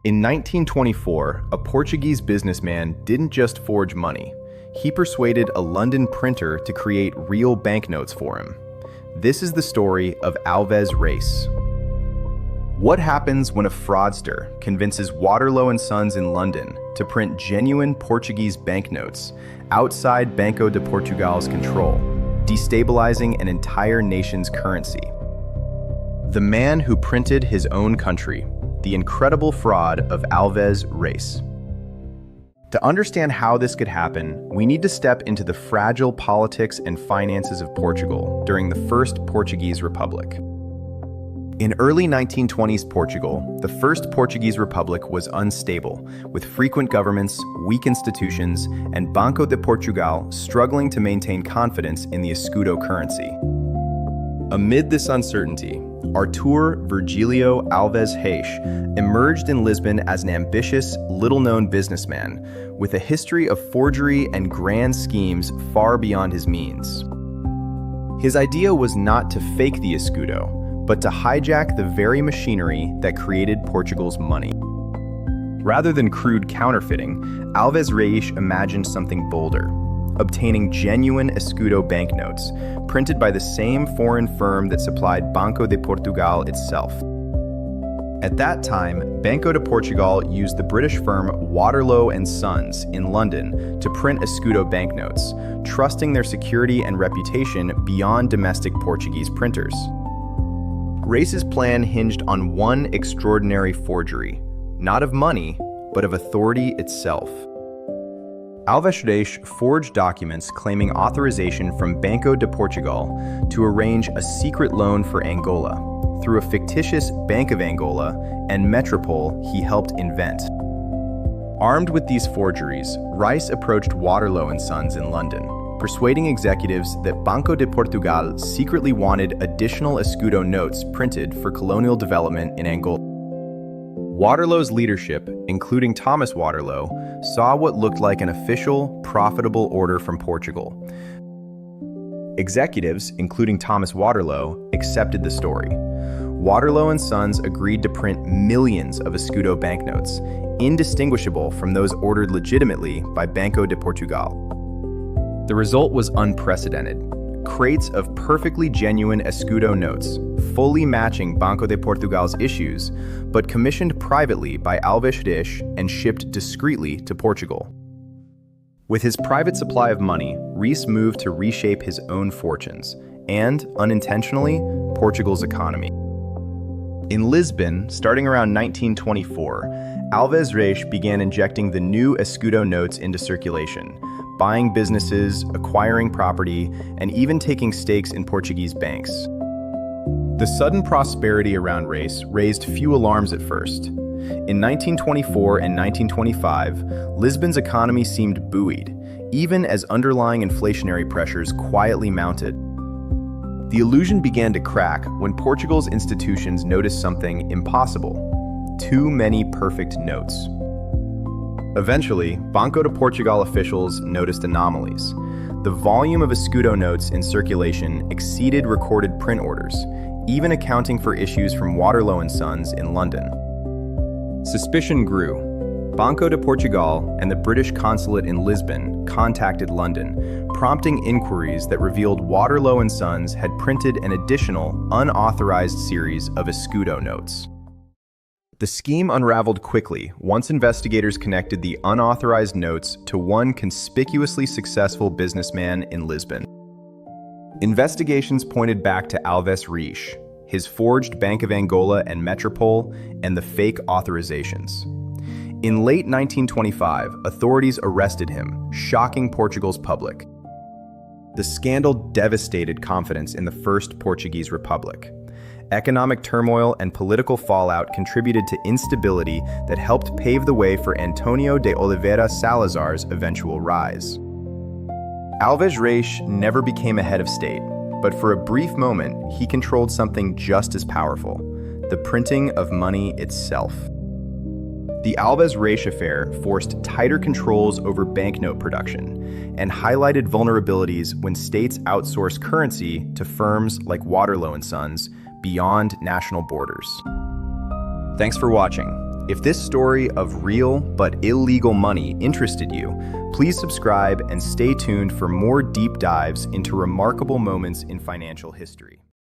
In 1924, a Portuguese businessman didn't just forge money. He persuaded a London printer to create real banknotes for him. This is the story of Alves Reis. What happens when a fraudster convinces Waterloo and Sons in London to print genuine Portuguese banknotes outside Banco de Portugal's control, destabilizing an entire nation's currency? The man who printed his own country, the incredible fraud of Alves Reis. To understand how this could happen, we need to step into the fragile politics and finances of Portugal during the First Portuguese Republic. In early 1920s Portugal, the First Portuguese Republic was unstable, with frequent governments, weak institutions, and Banco de Portugal struggling to maintain confidence in the Escudo currency. Amid this uncertainty, Artur Virgílio Alves Reis emerged in Lisbon as an ambitious, little-known businessman with a history of forgery and grand schemes far beyond his means. His idea was not to fake the Escudo, but to hijack the very machinery that created Portugal's money. Rather than crude counterfeiting, Alves Reis imagined something bolder, obtaining genuine Escudo banknotes, printed by the same foreign firm that supplied Banco de Portugal itself. At that time, Banco de Portugal used the British firm Waterloo and Sons in London to print Escudo banknotes, trusting their security and reputation beyond domestic Portuguese printers. Reis's plan hinged on one extraordinary forgery, not of money, but of authority itself. Alves Reis forged documents claiming authorization from Banco de Portugal to arrange a secret loan for Angola through a fictitious Bank of Angola and Metropole he helped invent. Armed with these forgeries, Reis approached Waterloo and Sons in London, persuading executives that Banco de Portugal secretly wanted additional Escudo notes printed for colonial development in Angola. Waterloo's leadership, including Thomas Waterloo, saw what looked like an official, profitable order from Portugal. Executives, including Thomas Waterloo, accepted the story. Waterloo and Sons agreed to print millions of Escudo banknotes, indistinguishable from those ordered legitimately by Banco de Portugal. The result was unprecedented. Crates of perfectly genuine Escudo notes, fully matching Banco de Portugal's issues, but commissioned privately by Alves Reis and shipped discreetly to Portugal. With his private supply of money, Reis moved to reshape his own fortunes and, unintentionally, Portugal's economy. In Lisbon, starting around 1924, Alves Reis began injecting the new Escudo notes into circulation, buying businesses, acquiring property, and even taking stakes in Portuguese banks. The sudden prosperity around Reis raised few alarms at first. In 1924 and 1925, Lisbon's economy seemed buoyed, even as underlying inflationary pressures quietly mounted. The illusion began to crack when Portugal's institutions noticed something impossible: too many perfect notes. Eventually, Banco de Portugal officials noticed anomalies. The volume of Escudo notes in circulation exceeded recorded print orders, even accounting for issues from Waterloo and Sons in London. Suspicion grew. Banco de Portugal and the British consulate in Lisbon contacted London, prompting inquiries that revealed Waterloo and Sons had printed an additional, unauthorized series of Escudo notes. The scheme unraveled quickly once investigators connected the unauthorized notes to one conspicuously successful businessman in Lisbon. Investigations pointed back to Alves Reis, his forged Bank of Angola and Metropole, and the fake authorizations. In late 1925, authorities arrested him, shocking Portugal's public. The scandal devastated confidence in the First Portuguese Republic. Economic turmoil and political fallout contributed to instability that helped pave the way for Antonio de Oliveira Salazar's eventual rise. Alves Reis never became a head of state, but for a brief moment, he controlled something just as powerful: the printing of money itself. The Alves Reis affair forced tighter controls over banknote production and highlighted vulnerabilities when states outsourced currency to firms like Waterloo and Sons beyond national borders. Thanks for watching. If this story of real but illegal money interested you, please subscribe and stay tuned for more deep dives into remarkable moments in financial history.